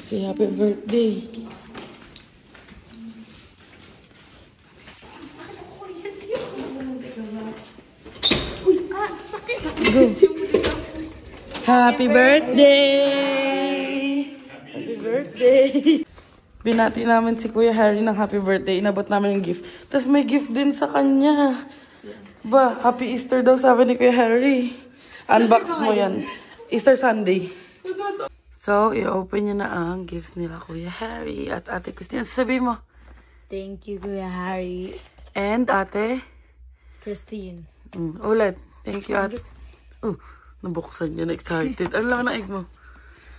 Say happy birthday. Go. Happy birthday! Happy birthday! Binati namin si Kuya Harry ng happy birthday. Inabot namin yung gift. Tapos may gift din sa kanya. Ba, happy Easter daw sabi ni Kuya Harry. Unbox mo yan. Easter Sunday. So, i-open niya na ang gifts nila Kuya Harry at Ate Christine. Sabi mo? Thank you, Kuya Harry. And Ate? Christine. Ulit. Thank you, Ate. Oh, nabuksan niya. Excited. Ano lang na egg mo?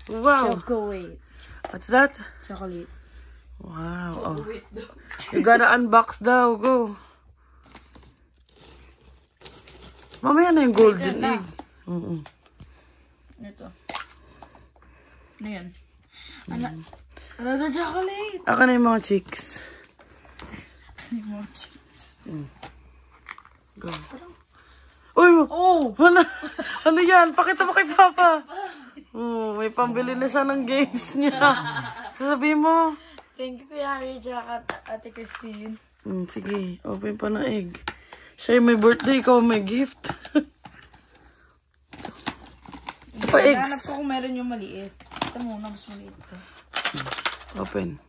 Wow. Chocolate. What's that? Chocolate. Wow. Oh. You gotta unbox daw. Go. Mamaya na yung golden egg. Ito. Ano yan? Another chocolate. Ako na yung mga chicks. Yung mga chicks. Go. Uy! Oh! Ano yan? Pakita mo kay Papa. May pambili na siya ng games niya. Sasabihin mo. Thank you, Kuya Harry, tsaka Ate Christine. Sige, open pa na egg. Siya may birthday, ikaw may gift. Pa eggs. Hanap ko kung meron yung maliit. Ito muna, mas maliit ito. Open.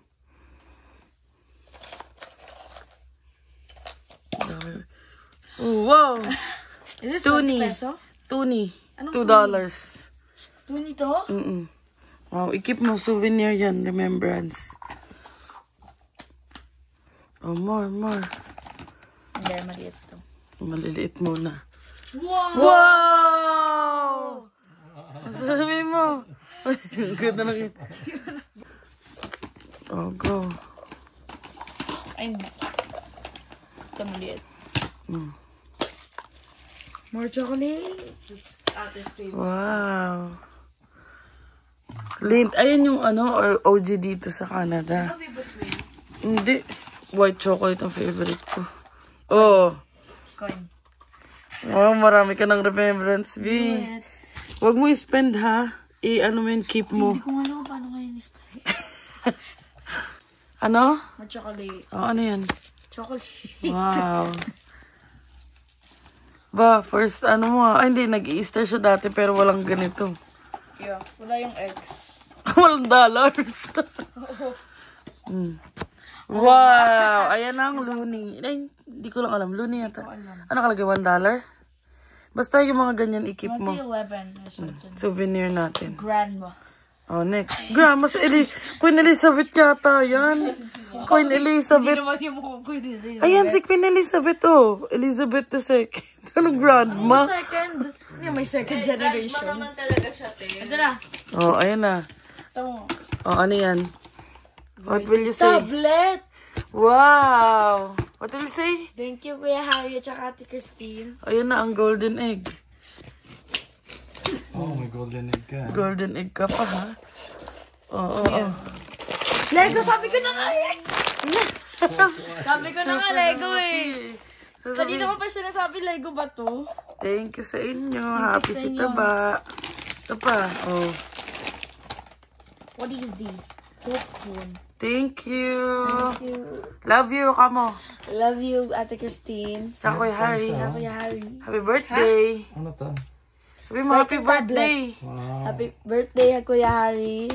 Oh, wow! Is this Toonie. 20 peso? Toonie. Anong $2. Toonie to? Wow, i-keep mo souvenir yan, remembrance. Oh, more. Hindi, maliit to. Maliliit muna. Wow! Wow! Sabi mo. Ganda na kita. Oh, go. Ay, ito maliit. More chocolate. It's Ate's favorite. Wow. Lint. Ayan yung or OG dito sa Canada. Ano favorite mo yun? Hindi. White chocolate ang favorite ko. Oh. Coin. Oh, marami ka ng remembrance, B. Yes. Huwag mo i-spend, ha? Ano mo yun, keep mo. Hindi ko alam paano ngayon i-spray. Ano? More chocolate. Oh, ano yan? Chocolate. Wow. Ba, first, hindi, nag-Easter siya dati pero walang ganito. Yeah, wala yung eggs. Walang dollars. Wow! Ayan na ang loonie. Ay, hindi ko lang alam. Loonie yata. Ano kalagay? $1? Basta yung mga ganyan i-keep mo. 2011 or something. Souvenir natin. Grandma. Oh, next. Grandma, Queen Elizabeth yata yan. Queen Elizabeth. Hindi naman yung mukhang Queen Elizabeth. Ayan, si Queen Elizabeth, oh. Elizabeth II. Anong grandma? Second. May second generation. Grandma naman talaga siya, te. Ito na. Oh, ayan na. Ito mo. Oh, ano yan? What will you say? Tablet! Wow! What will you say? Thank you, Kuya Harry at saka Ate Christine. Ayun na ang golden egg. Oh, may golden egg ka. Golden egg ka pa, ha? Oo. Lego! Sabi ko na nga eh! Sabi ko na nga Lego eh! Kanina ko pa sinasabi Lego ba to? Thank you sa inyo. Happy si Taba. Ito pa. Oh. What is this? Popcorn. Thank you. Thank you. Love you, kamo. Love you, Ate Christine. Tsaka Kuya Harry. Kuya Harry. Happy birthday. Ano to? Sabi mo, happy birthday. Wow. Happy birthday, Kuya Harry.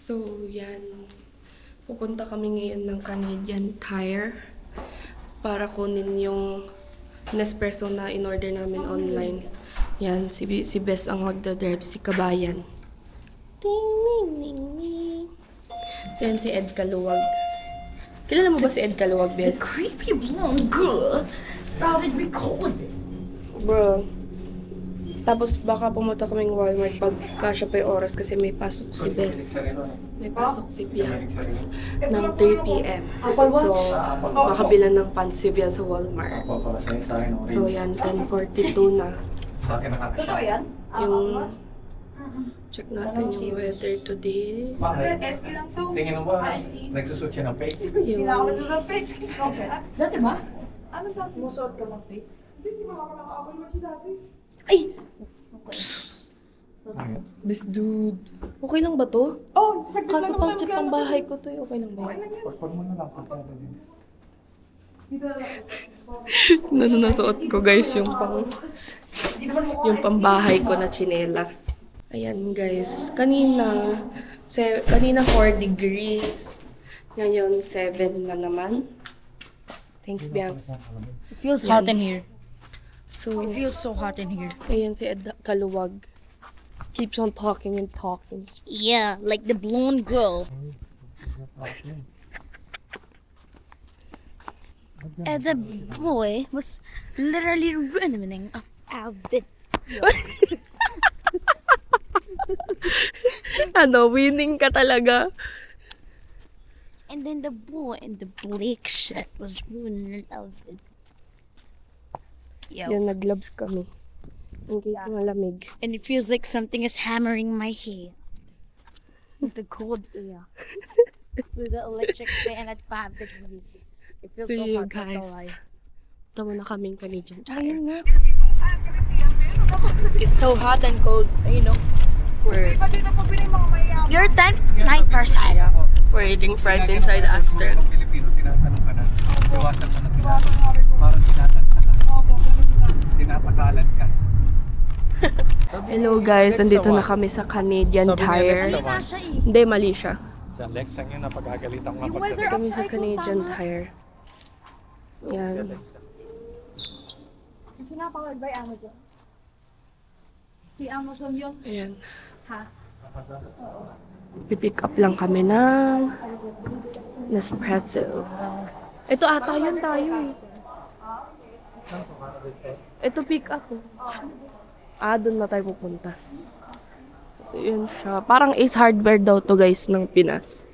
So, yan. Pupunta kami ngayon ng Canadian Tire para kunin yung Nespresso na in-order namin online. Yan, si Bess ang magdadrive, si Kabayan. Ding, ding, ding, ding. So, yan si Ed Kaluwag. Kilala mo ba si Ed Kaluwag, Ben? The creepy blonde girl started recording. Bro. Tapos baka pumunta kaming Walmart pagka siya pa yung oras kasi may pasok si Bes. May pasok si Bianx ng 3 p.m. So, baka bilan ng pansib yan sa Walmart. So, yan, 10:42 na. Yung, check natin yung weather today. Tingin mo ba, nagsusot siya ng fake? Yung, Dati ba? Musuot ka ng fake? ay! This dude. Okay lang ba to? Oh, saglit Kaso lang pang naman check ka. pang bahay ko to, okay lang ba yun? Pagpag mo na lang, pagpag din. Nasuot ko guys yung pambahay ko na tsinelas. Ayan guys, kanina 4 degrees. Ngayon 7 na naman. Thanks, Bianx. It feels hot in here. So, It feels so hot in here. ayan si Ed Kaluwag. Keeps on talking and talking. Yeah, like the blonde girl. And the boy was literally ruining our bit. Ano, winning ka talaga. And then the boy in the black shirt was ruining our bit. Yo. Yan, nag-gloves kami. In case malamig. And it feels like something is hammering my hair. With the cold air. With the electric fan at 5 degrees. It feels See so you hot, not gonna guys. lie. Tama na kaming Canadian Tire. Ayun nga. It's so hot and cold, you know. We're, You're 9%. we're eating fries inside Astor. Pilipino, tinatanong ka na. Iwasan mo na tinatanong. Parang tinatakalan ka. Hello guys, nandito na kami sa Canadian Tire. Hindi, mali siya. Sa Lex ang yun na pag-agalitan ko nga weather Kami sa Canadian Tire. Yan. It's not powered by Amazon. Si Amazon yun. Ayan. Ha? Pipick up lang kami ng Nespresso. Ito ata yun tayo eh. Ito pick up oh. Doon na tayo pupunta. Yun siya. Parang Ace Hardware daw to guys ng Pinas.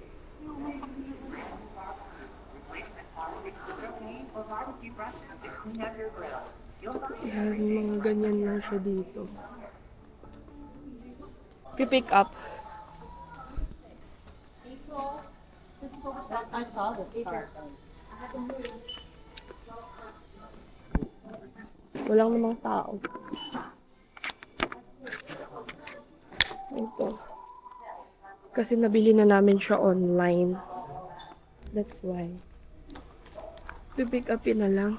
Yan, mga ganyan lang siya dito. Pipick up. Walang namang tao. Ito. Kasi nabili na namin siya online. That's why. Pipick upin na lang.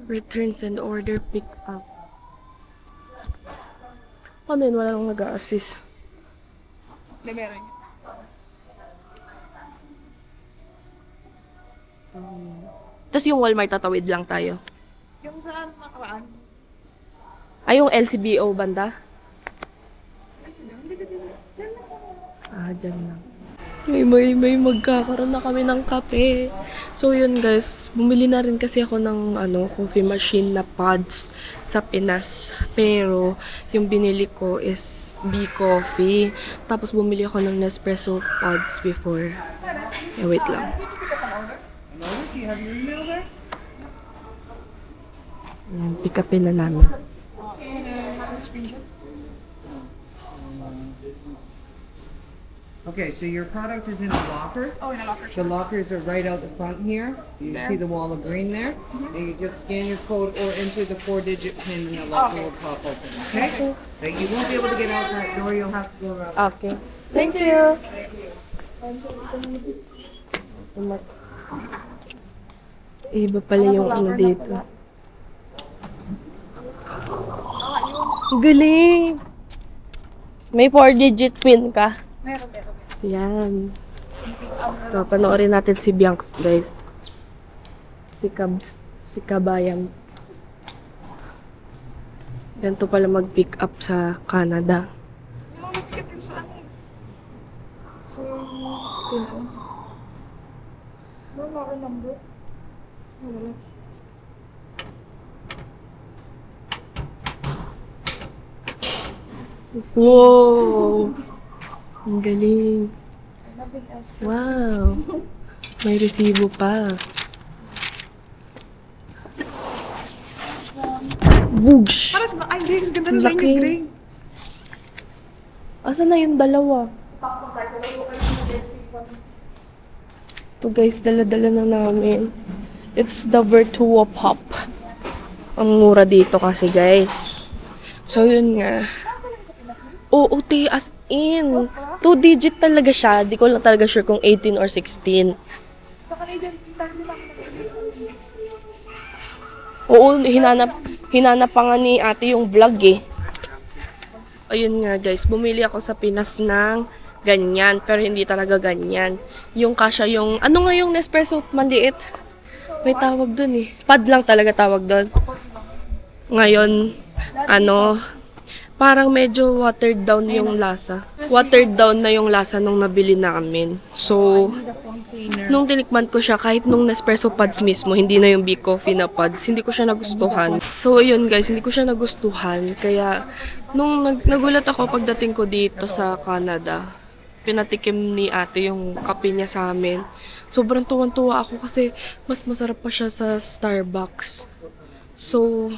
Returns and order pick up. Ano yun? Wala lang nag-a-assist. Meron. Tapos yung Walmart tatawid lang tayo. Yung saan nakaraan? Ay, yung LCBO banda? Dyan lang. May magkakaroon na kami ng kape. So yun guys, bumili na rin kasi ako ng coffee machine na pods sa Pinas. Pero yung binili ko is B-Coffee. Tapos bumili ako ng Nespresso pods before. Wait lang. Ayan, pick upin na namin. Okay, so your product is in a locker. Oh, in a locker. The lockers are right out the front here. You see the wall of green there? And you just scan your code or enter the 4-digit PIN and the locker will pop open, okay? But you won't be able to get out that door, you'll have to go around. Okay. Thank you. Iba pala yung dito. Galing! May 4-digit PIN ka? Meron. Yan. So, panoorin natin si Bianx, guys. Si Kabayams. Ganito pala mag-pick up sa Canada. Wow! Ang galing. Wow! May resibo pa. Boosh! Para sa... Ay, green. Ganda na Laki. yung green. Asan na yung dalawa? Ito guys, dala-dala na namin. It's the Virtuo Pop. Ang mura dito kasi guys. So yun nga. Oo, as in. 2-digit talaga siya. Di ko lang talaga sure kung 18 or 16. Oo, hinanap pa nga ni ate yung vlog eh. Ayun nga guys, bumili ako sa Pinas ng ganyan, pero hindi talaga ganyan. Yung kasya yung, ano nga yung Nespresso maliit? May tawag dun eh. Pad lang talaga tawag dun. Ngayon, parang medyo watered down yung lasa. Watered down na yung lasa nung nabili namin. So, nung tinikman ko siya, kahit nung Nespresso pads mismo, hindi na yung Big Coffee na pads, hindi ko siya nagustuhan. So, yun guys, hindi ko siya nagustuhan. Kaya, nung nagulat ako pagdating ko dito sa Canada, pinatikim ni ate yung kape niya sa amin. Sobrang tuwan-tuwa ako kasi mas masarap pa siya sa Starbucks. So,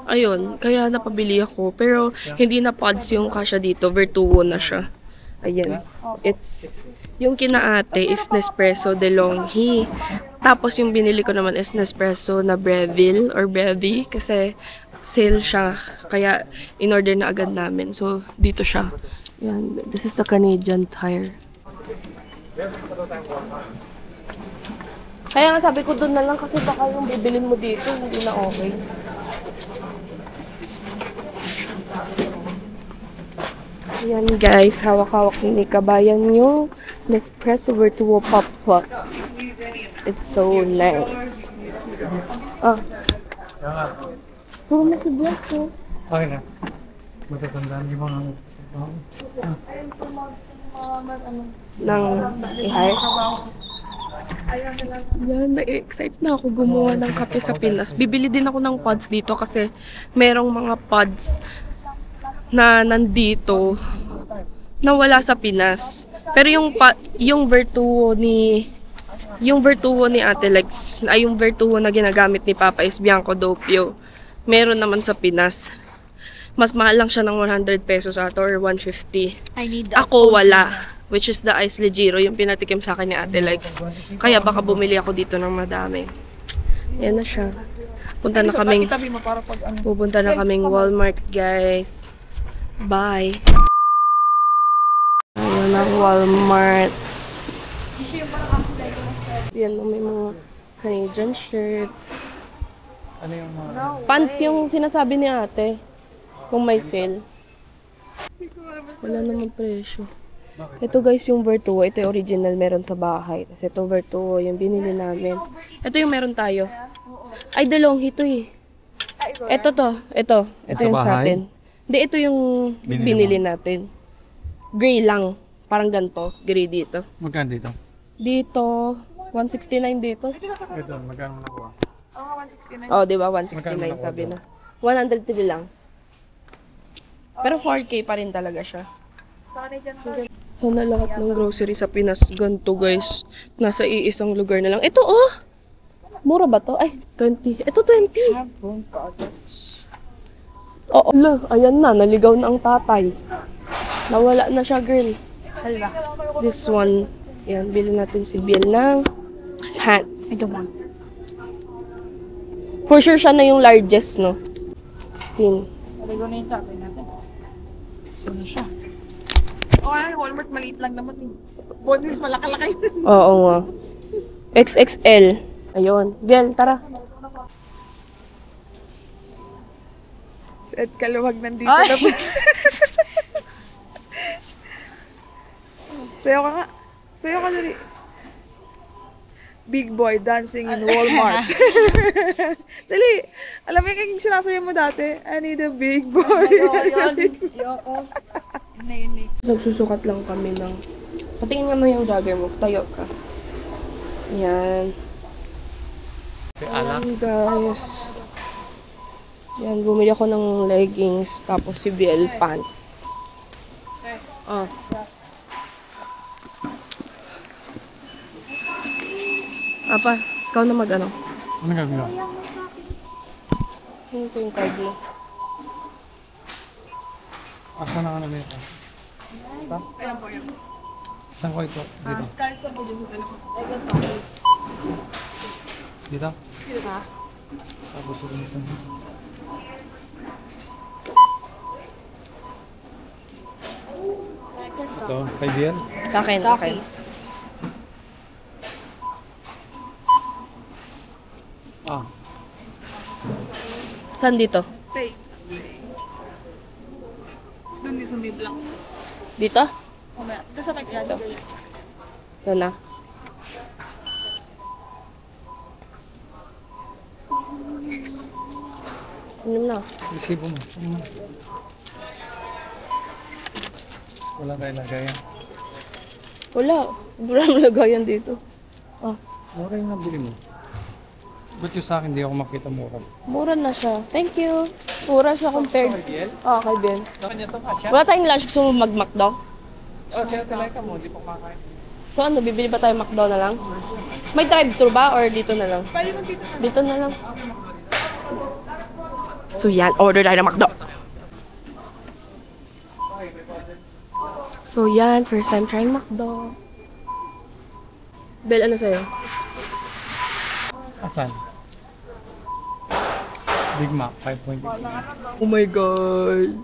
ayun, kaya napabili ako. Pero, hindi na pods yung kasya dito. Virtuo na siya. Ayan. Yung kinaate is Nespresso DeLonghi. Tapos, yung binili ko naman is Nespresso na Breville or Brevi. Kasi, sale siya. Kaya, in-order na agad namin. So, dito siya. Ayan. This is the Canadian Tire. Kaya nga sabi ko doon na lang kasi baka yung bibilin mo dito, hindi na okay. Ayan guys, hawak-hawak ni Kabayan yung Nespresso Virtuo Pop Plus. It's so nice. Ah. Puro na si Black ko. Okay na. Matatandaan yung mga... Nang i-hire. Yan, na-excite na ako gumawa ng kape sa Pinas. Bibili din ako ng pods dito kasi merong mga pods na nandito na wala sa Pinas. Pero yung Virtuo ni Ate Lex, ay yung Virtuo na ginagamit ni Papa is Bianco Doppio. Meron naman sa Pinas. Mas mahal lang siya ng 100 pesos ato or 150. Ako wala. Which is the Ice Legiro, yung pinatikim sa akin ni Ate Lex. Kaya baka bumili ako dito ng madami. Ayan na siya. Pupunta na kaming Walmart, guys. Bye. Ayan ang Walmart. Ayan, may mga Canadian shirts. Ano yung mga... Pants yung sinasabi ni ate. Kung may sale. Wala namang presyo. Ito guys yung Virtuo. Ito yung original meron sa bahay. Tapos ito Virtuo yung binili namin. Ito yung meron tayo. Ay, DeLonghi ito eh. Ito to. Ito yung sa atin. Hindi, ito yung binili natin. Gray lang. Parang ganito. Gray dito. Magkano dito? Dito, 169 dito. Ito, magkano nakuha? Oh, di ba? 169 sabi na. 103 lang. Pero 4K pa rin talaga siya. Sana lahat ng grocery sa Pinas ganito guys. Nasa iisang lugar na lang. Ito oh! Mura ba to? Ay, 20. Ito 20. Oo, ayan na. Naligaw na ang tatay. Nawala na siya, girl. This one. Yan, bilhin natin si Bill ng hats. Ito ba? For sure siya na yung largest, no? 16. Naligaw na yung tatay natin. Sino siya? Walmart maliit lang naman eh. Bonus malaki-laki. Oo nga. XXL. Ayun. Biel, tara. Si Ed Kaluwag nandito na po. Sayo ka nga. Sayo ka dali. Big boy dancing in Walmart. Dali. Alam mo yung sinasayo mo dati? I need a big boy. Ayoko. Nagsusukat lang kami ng... Patingin nga mo yung jogger mo. Tayo ka. Yan. Alak. Ayan, guys. Yan, bumili ako ng leggings, tapos si BL pants. Ah. Apa, ikaw na mag-ano? Ano gagawin? Ano ko yung card mo? Asa na ka na dito? Ito? Ayan po, yan. Saan ko ito? Dito? Kahit sa po dyan sa telephone. Dito? Ha? Tapos ito isa. Ito, kay Biel? Akin, akin. Ah, Saan dito? Tay. Doon din sa may block. Dito? Mamaya. Doon sa nag-iyan. Yun na. Ano na? resibo mo. Wala kayo lagayan. Wala. Maraming lagayan dito. Ah, Mura yung nabili mo. Ba't yung sa akin di ako makita mura? mura na siya. Thank you. Mura siya compared. Biel? Ah, kay Ben. Sa kanya to, Asya? Wala tayong lunch. Gusto mo mag-McDo? Oh, siya talaga mo, di pa kumakain. So ano, bibili ba tayo McDo na lang? May drive-thru ba or dito na lang? Pwede mo dito. Dito na lang. So yan, order tayo ng McDo. So yan, first time trying McDo. Bel, ano sa'yo? Asan? Big Mac, 5.8. Oh my God.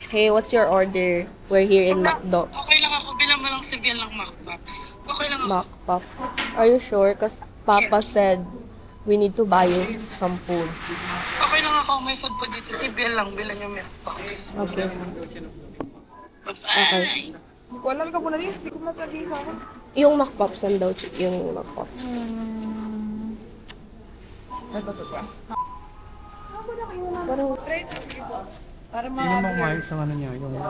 Hey, what's your order? We're here in McDo. Okay lang ako, bilang mo lang si Biel ng McPops. Okay lang ako. McPops. Are you sure? Because Papa said we need to buy you some food. Okay lang ako, may food po dito. Si Biel lang, bilang yung McPops. Okay. Bye-bye. Okay. Hindi ko alam ka muna rin. Hindi ko matlagay sa akin. Yung McPops, saan daw yung McPops? Parang Sino mo maayos ang ano niya, yung ulo?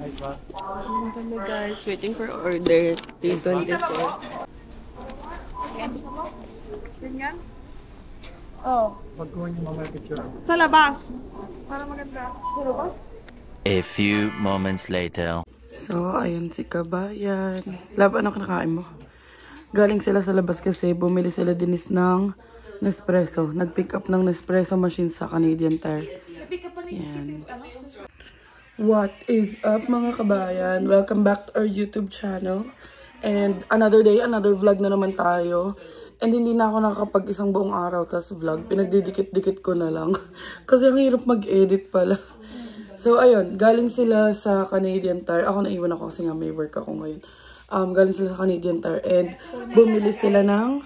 Ay ba? kami guys, waiting for order. 324. Ganyan? Oo. Pag kuha niyo mamaya picture. Sa labas. Para maganda. A few moments later. So, ayun si Kabayan. Lab, ano kinakain mo? Galing sila sa labas kasi bumili sila dinis ng Nespresso. Nag-pick up ng Nespresso machine sa Canadian Tire. Yan. What is up mga kabayan? Welcome back to our YouTube channel. And another day, another vlog na naman tayo. And hindi na ako nakakapag isang buong araw tas vlog. Pinagdidikit-dikit ko na lang. Kasi ang hirap mag-edit pala. So, ayun. Galing sila sa Canadian Tire. Ako naiwan ako kasi nga may work ako ngayon. Galing sila sa Canadian Tire. And bumili sila ng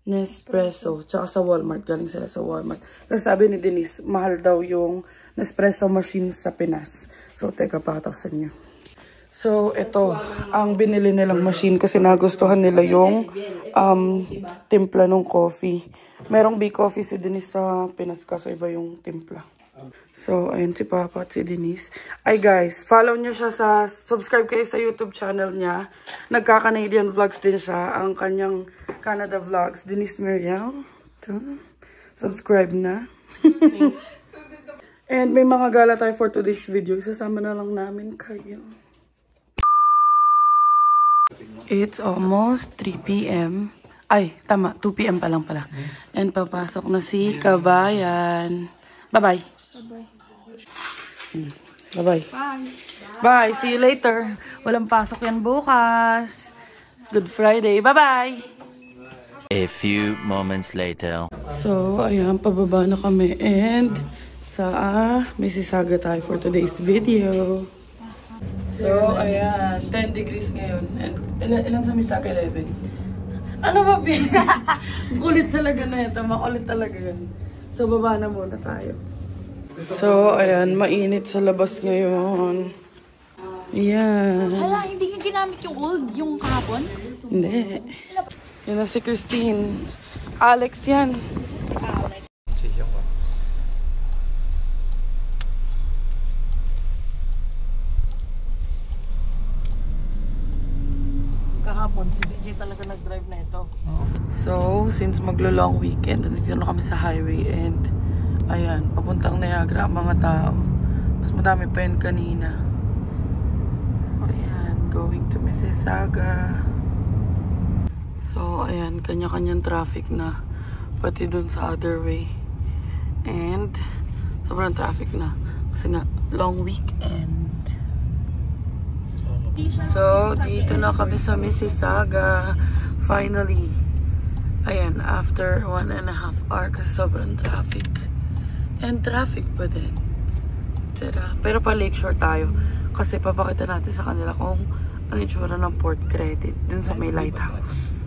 Nespresso. Tsaka sa Walmart. Galing sila sa Walmart. Kasi sabi ni Denise, mahal daw yung Nespresso machine sa Pinas. So, teka, pakatasan nyo. So, ito, ang binili nilang machine kasi nagustuhan nila yung timpla ng coffee. Merong big coffee si Denise sa Pinas kaso iba yung timpla. So, ayun si Papa at si Denise. Ay guys, follow nyo siya sa, subscribe kayo sa YouTube channel niya. Nagka-Canadian vlogs din siya. Ang kanyang Canada vlogs. Denise Miriam. Subscribe na. And may mga gala tayo for today's video. Isasama na lang namin kayo. It's almost 3 p.m. Ay, tama. 2 p.m. pa lang pala. And papasok na si Kabayan. Bye-bye. Bye-bye. Bye. Bye. See you later. Walang pasok yan bukas. Good Friday. Bye-bye. A few moments later. So, ayan. Pababa na kami. And may sisaga tayo for today's video. So, ayan. 10 degrees ngayon. And ilan sa Misaga? 11. Ano ba, Bin? Kulit talaga na ito. Makulit talaga yun. So, baba na muna tayo. So, ayan. Mainit sa labas ngayon. Ayan. Hala, hindi nga ginamit yung old, yung kahapon? Hindi. Yan na si Christine. Alex yan. Siya ko. Kahapon, si CJ talaga nag-drive na ito. So, since maglo-long weekend, nandito na kami sa highway and Ayan, papuntang Niagara ang mga tao. Mas madami pa yun kanina. Ayan, going to Mississauga. So, ayan, kanya-kanyang traffic na. Pati dun sa other way. And, sobrang traffic na. Kasi nga, long weekend. So, dito na kami sa Mississauga. Finally. Ayan, after 1.5 hours kasi sobrang traffic. And traffic pa din. Tira. Pero pa Lakeshore tayo. Kasi papakita natin sa kanila kung ano itsura ng Port Credit dun sa may lighthouse.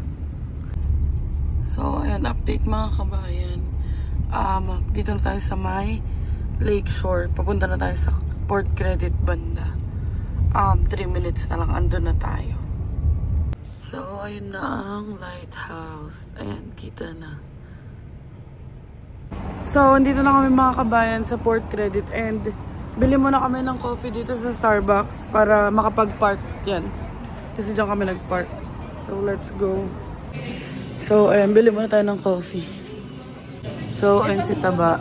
So, ayan, update mga kabayan. Dito na tayo sa may Lakeshore. Papunta na tayo sa Port Credit banda. 3 minutes na lang, andun na tayo. So, ayun na ang lighthouse. Ayan, kita na. So, andito na kami mga kabayan sa Port Credit and bili muna kami ng coffee dito sa Starbucks para makapag-park yan. Kasi dyan kami nag-park. So, let's go. So, ayan, bili muna tayo ng coffee. So, ayan si Taba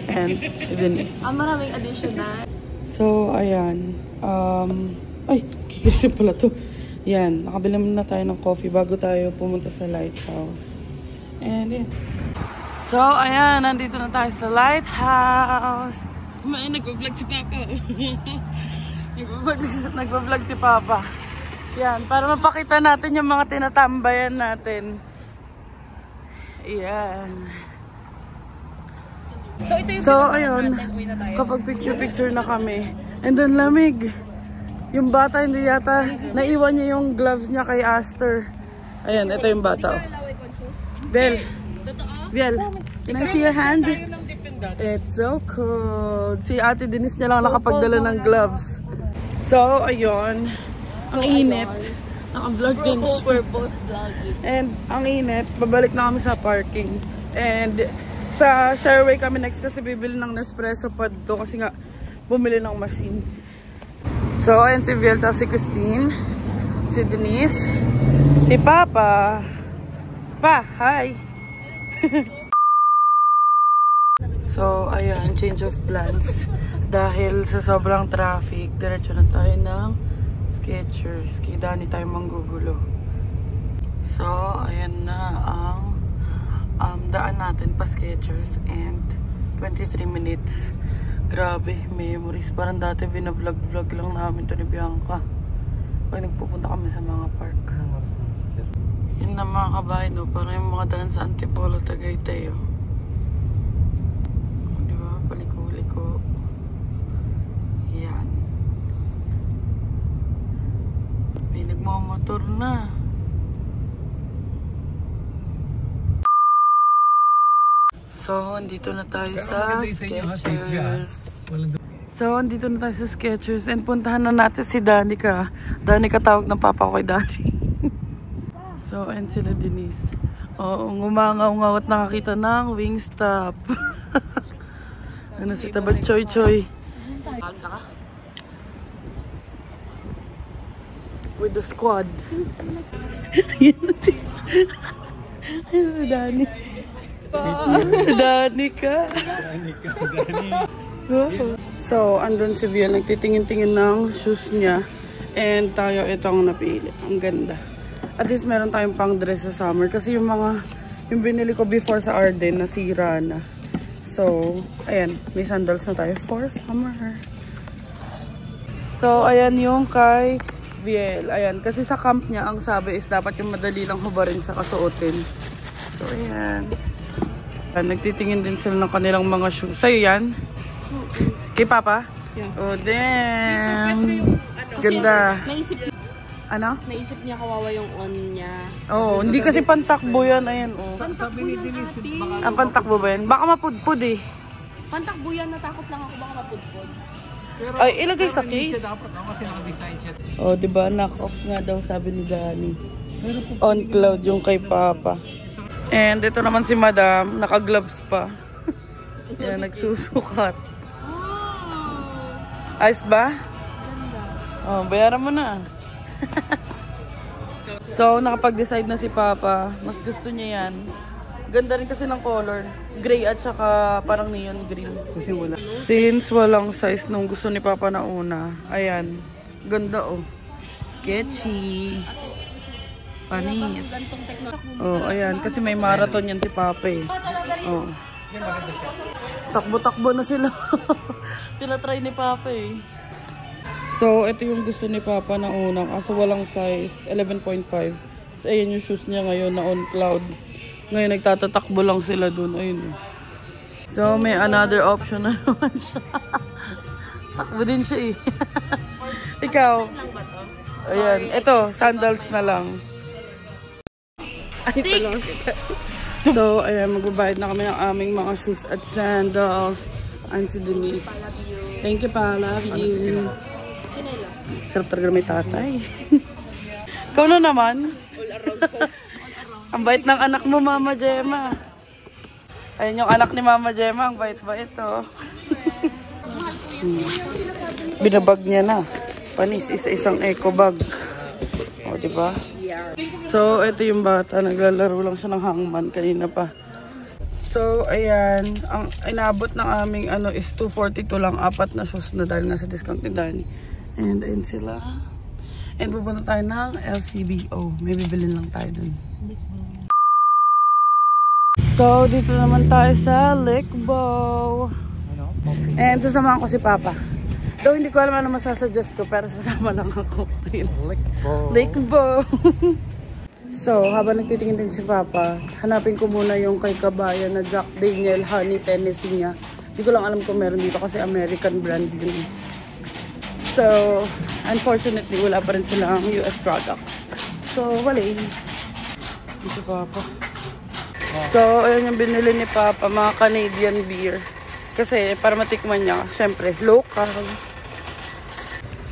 and si Denise. Maraming additional. So, ayan. Ay, kikisi pala to. Yan, nakabili muna tayo ng coffee bago tayo pumunta sa lighthouse. And yan. So, ayan, nandito na tayo sa lighthouse. May nagpa-vlog si Papa. Nagpa-vlog si Papa. Yan, para mapakita natin yung mga tinatambayan natin. Yan. So, ayun, kapag picture-picture na kami, and then lamig. Yung bata hindi yata, naiwan niya yung gloves niya kay Aster. Ayan, ito yung bata. Bel, Biel, can I see your hand? It's so cold. Si Ate Denise niya lang nakapagdala ng gloves. So, ayun, ang init. Naka-vlog din siya. And ang init, babalik na kami sa parking. And sa Shareway kami next kasi bibili ng Nespresso pad to kasi nga bumili ng machine. So, ayan si Viel, si Christine, si Denise, si Papa. Pa, hi! So, ayan, change of plans. Dahil sa sobrang traffic, diretso na tayo ng Skechers. Kaya dani tayo manggugulo. So, ayan na ang daan natin pa Skechers and 23 minutes. Grabe, memories. Parang dati binavlog-vlog lang namin to ni Bianca. Pag nagpupunta kami sa mga park. Yan na mga kabahay, no? Parang yung mga daan sa Antipolo, Tagaytay, oh. Diba? Paliko-liko. Yan. May nagmamotor na. So, andito na tayo sa Skechers. So, andito na tayo sa Skechers and puntahan na natin si Danica. Danica tawag ng papa ko kay Dani. So, and sila Denise. Oo, ngumangaw-ngaw at nakakita ng Wingstop. Ano si Tabat Choy Choy? With the squad. Yan si Dani. Danica. So, andun si Viel, nagtitingin-tingin ng shoes niya. And tayo itong napili. Ang ganda. At least meron tayong pang dress sa summer. Kasi yung binili ko before sa Arden, nasira na. So, ayan. May sandals na tayo for summer. So, ayan yung kay Viel. Ayan. Kasi sa camp niya, ang sabi is dapat yung madali lang hubarin sa kasuotin. So, ayan. Nagtitingin din sila ng kanilang mga shoes. Sa'yo yan? Kay Papa? Yeah. Oh, damn. Ganda. Naisip niya kawawa yung on niya. Oh, hindi kasi pantakbo yan. Ayan, oh. Sabi ni Denise, Ang pantakbo ba yan? Baka mapudpud eh. Pantakbo yan, natakot lang ako baka mapudpod. Ay, ilagay sa case. dapat kasi naka-design siya. Oh, diba? Knock off nga daw sabi ni Dani. On cloud yung kay Papa. And ito naman si Madam, naka-gloves pa. Yan, nagsusukat. Ayos ba? Oh, bayaran mo na. So, nakapag-decide na si Papa. Mas gusto niya yan. Ganda rin kasi ng color. Gray at saka parang neon green. Kasi wala. Since walang size nung gusto ni Papa na una, ayan. Ganda oh. Sketchy. Panis. Oh, ayan. Kasi may marathon yan si Papa eh. Oh. Takbo-takbo na sila. Tinatry ni Papa eh. So, ito yung gusto ni Papa na una. Kaso walang size. 11.5. So, ayan yung shoes niya ngayon na on cloud. Ngayon, nagtatatakbo lang sila dun. Ayun. So, may another option na naman siya. Takbo din siya eh. Ikaw? Ayan. Ito, sandals na lang. 6! So, ayan. Magbabayad na kami ng aming mga shoes at sandals. I'm si Denise. Thank you pa. Love you. Sarap talaga may tatay. Ikaw na naman. All around po. Ang bait ng anak mo, Mama Gemma. Ayun yung anak ni Mama Gemma. Ang bait-bait, oh. Binabag niya na. Panis, isa-isang eco bag. O, diba? So, ito yung bata. Naglalaro lang siya ng hangman kanina pa. So, ayan. Ang inabot ng aming ano is 242 lang. 4 na shoes na dahil nasa discount ni Danny. And ayun sila. And pupunta tayo ng LCBO. May bibilin lang tayo dun. So, dito naman tayo sa Lekbo. And sasamahan ko si Papa. Though hindi ko alam ano masasuggest ko, pero sasama lang ako. Lekbo. So, habang nagtitingin din si Papa, hanapin ko muna yung kay Kabayan na Jack Daniel Honey Tennessee niya. Hindi ko lang alam kung meron dito kasi American brand din. So, unfortunately, wala pa rin silang US products. So, wala eh. Dito Papa. So, ayun yung binili ni Papa, mga Canadian beer. Kasi, para matikman niya, syempre, local.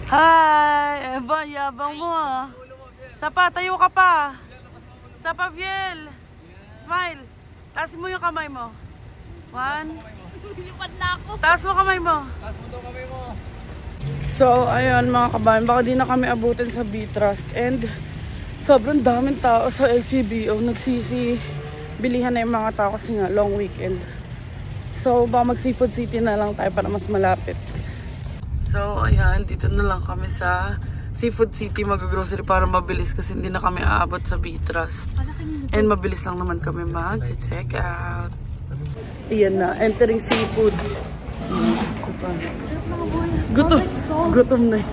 Hi! Eba, yabang mo ah. Sapa, tayo ka pa. Sapa, Viel. Smile. Taas mo yung kamay mo. 1. Lipad na ako. Taas mo kamay mo. Taas mo daw kamay mo. So, ayun mga kabayan, baka di na kami abutin sa B-Trust. And, sobrang daming tao sa LCBO. Bilihan na yung mga tao kasi nga, long weekend. So, baka mag-Seafood City na lang tayo para mas malapit. So, ayan, dito na lang kami sa Seafood City mag-grocery para mabilis kasi hindi na kami aabot sa B-Trust. And mabilis lang naman kami mag-check out. Ayan na, entering seafood. Gutom na.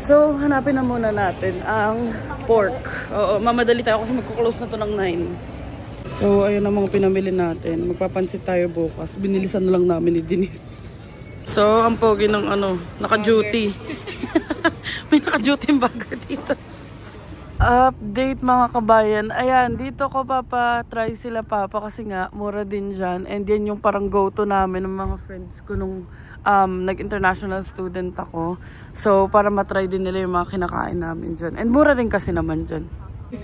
So, hanapin na muna natin ang pork. Oo, mamadali tayo kasi magkuklose na to ng 9. So, ayun ang mga pinamili natin. Magpapansit tayo bukas. Binilisan na lang namin ni Denise. So, ang pogi ng ano, naka-duty. May naka-duty bagger dito. Update mga kabayan. Ayan, dito ko try sila Papa kasi nga, mura din dyan. And yan yung parang go-to namin ng mga friends ko nung nag-international student ako. So, para matry din nila yung mga kinakain namin dyan. And mura din kasi naman dyan.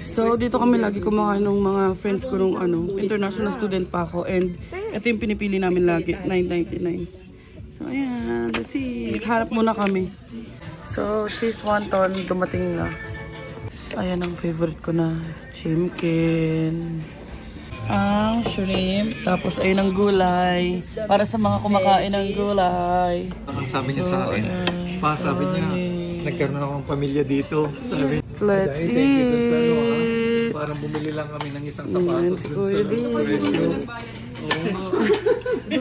So, dito kami lagi kumakain ng mga friends ko nung international student pa ako. And ito yung pinipili namin lagi, $9.99. So, ayan. Let's see. Harap muna kami. So, cheese wonton, dumating na. Ayan ang favorite ko na chimkin. Ang shrimp. Tapos ayun ang gulay. Para sa mga kumakain ng gulay. Ang sabi niya sa akin, sabi niya, nagkaroon akong pamilya dito. Sabi, let's eat. Parang bumili lang kami ng isang sapatos.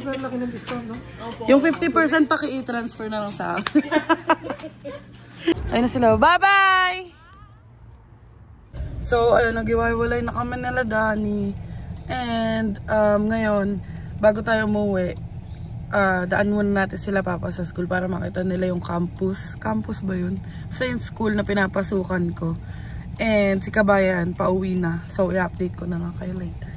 Laki ng discount, no? Yung 50% paki-i-transfer na lang sa akin. Ayun na sila. Bye-bye! So, ayun, nag-iwalay na kami nila Danny. And, ngayon, bago tayo umuwi, daan muna natin sila Papa sa school para makita nila yung campus. Campus ba yun? Basta yung school na pinapasukan ko. And, si Kabayan, pauwi na. So, i-update ko na lang kayo later.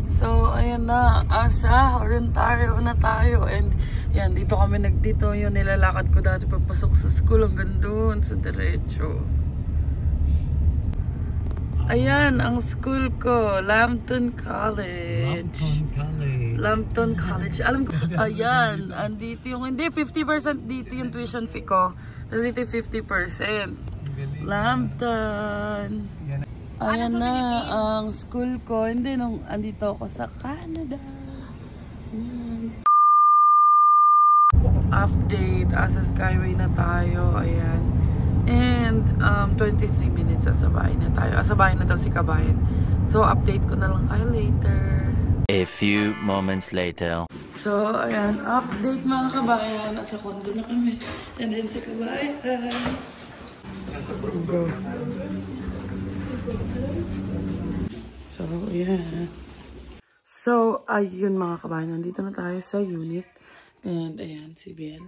So, ayan na. Asa, na tayo. And, yan, dito kami dito yung nilalakad ko dati pagpasok sa school. Hanggang doon, sa diretso. Ayan, ang school ko, Lambton College. Lambton College. Alam ko, ayan, andito yung, hindi, 50% dito yung tuition fee ko. Tapos dito yung 50%. Lambton. Ayan na ang school ko. Hindi, nung andito ako sa Canada. Ayan. Update. Asa Skyway na tayo. Ayan. And 23 minutes sa bahay na tayo. Sa bahay na daw si Kabayan. So, update ko na lang kayo later. A few moments later. So, ayan. Update mga kabayan. Nasa condo na kami. And then si Kabayan. Go. So, yeah. So, ayun mga kabayan. Nandito na tayo sa unit. And, ayan, si Biel.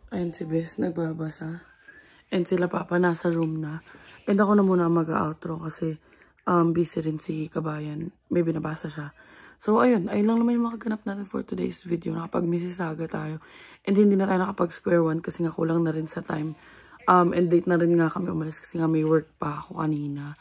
Ayan si Bes, nagbabasa. And sila Papa, nasa room na. And ako na muna mag-outro kasi busy rin si Kabayan. May binabasa siya. So, ayun. Ayun lang naman yung makaganap natin for today's video. Nakapag-Mississauga tayo. And hindi na tayo nakapag-square one kasi nga kulang na rin sa time. And late na rin nga kami umalis kasi nga may work pa ako kanina.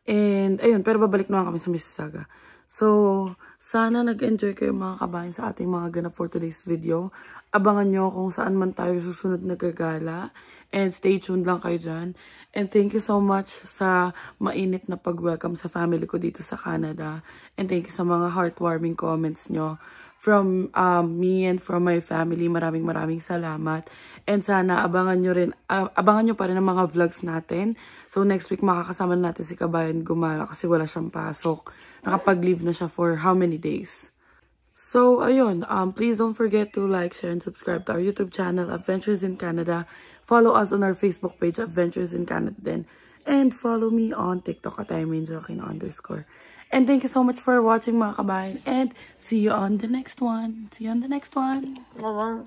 And, ayun. Pero babalik naman kami sa Mississauga. So, sana nag-enjoy kayo mga kabayan sa ating mga ganap for today's video. Abangan nyo kung saan man tayo susunod na gagala. And stay tuned lang kayo dyan. And thank you so much sa mainit na pag-welcome sa family ko dito sa Canada. And thank you sa mga heartwarming comments nyo from me and from my family. Maraming salamat. And sana abangan nyo pa rin ang mga vlogs natin. So next week makakasama natin si Kabayan gumala kasi wala siyang pasok. Nakapag-leave na siya for how many days. So, ayun. Please don't forget to like, share, and subscribe to our YouTube channel, Adventures in Canada. Follow us on our Facebook page, Adventures in Canada then. And follow me on TikTok at @. And thank you so much for watching mga kabayan. And see you on the next one. See you on the next one. Bye-bye.